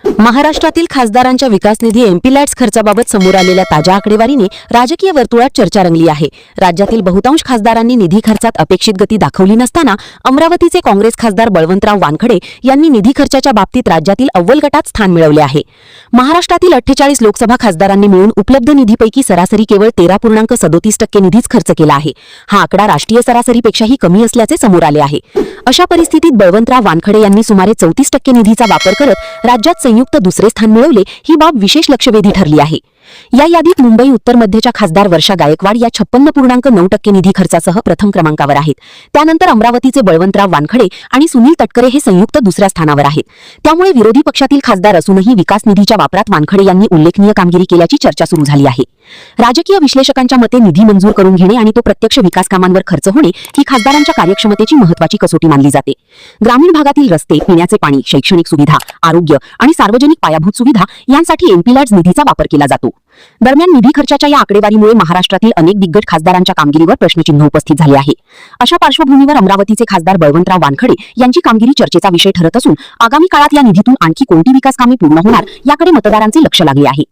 महाराष्ट्रातील खासदारांच्या विकास निधी एमपी लॅट्स खर्चाबाबत समोर आलेल्या ताज्या आकडेवारीने राजकीय वर्तुळात चर्चा रंगली आहे। राज्यातील बहुतांश खासदारांनी निधी खर्चात अपेक्षित गती दाखवली नसताना अमरावतीचे काँग्रेस खासदार बळवंतराव वानखडे यांनी निधी खर्चाच्या बाबतीत राज्यातील अव्वल गटात स्थान मिळवले आहे। महाराष्ट्रातील 48 लोकसभा खासदारांनी मिळून उपलब्ध निधीपैकी सरासरी केवळ 13.37% निधीच खर्च केला आहे। हा आकडा राष्ट्रीय सरासरीपेक्षाही कमी असल्याचे समोर आले आहे। अशा परिस्थितीत बळवंतराव वानखडे यांनी सुमारे 34% निधीचा वापर करत राज्यात संयुक्त दुसरे स्थान मिळवले, ही बाब विशेष लक्षवेधी ठरली आहे। या यादीत मुंबई उत्तर मध्यच्या खासदार वर्षा गायकवाड या 56.9% निधी खर्चासह प्रथम क्रमांकावर आहेत। त्यानंतर अमरावतीचे बळवंतराव वानखडे आणि सुनील तटकरे हे संयुक्त दुसऱ्या स्थानावर आहेत। त्यामुळे विरोधी पक्षातील खासदार असूनही विकास निधीच्या वापरात वानखडे यांनी उल्लेखनीय कामगिरी केल्याची चर्चा सुरू झाली आहे। राजकीय विश्लेषकांच्या मते निधी मंजूर करून घेणे आणि तो प्रत्यक्ष विकास कामांवर खर्च होणे ही खासदारांच्या कार्यक्षमतेची महत्त्वाची कसोटी मानली जाते। ग्रामीण भागातील रस्ते, पिण्याचे पाणी, शैक्षणिक सुविधा, आरोग्य आणि सार्वजनिक पायाभूत सुविधा यांसाठी एमपी लॅट्स निधीचा वापर केला जातो। दरम्यान निधी खर्चाच्या या आकडेवारीमुळे महाराष्ट्रातील अनेक दिग्गज खासदारांच्या कामगिरीवर प्रश्नचिन्ह उपस्थित झाले आहे। अशा पार्श्वभूमीवर अमरावतीचे खासदार बळवंतराव वानखडे यांची कामगिरी चर्चेचा विषय ठरत असून आगामी काळात या निधीतून आणखी कोणती विकास कामे पूर्ण होणार याकडे मतदारांचे लक्ष लागले आहे।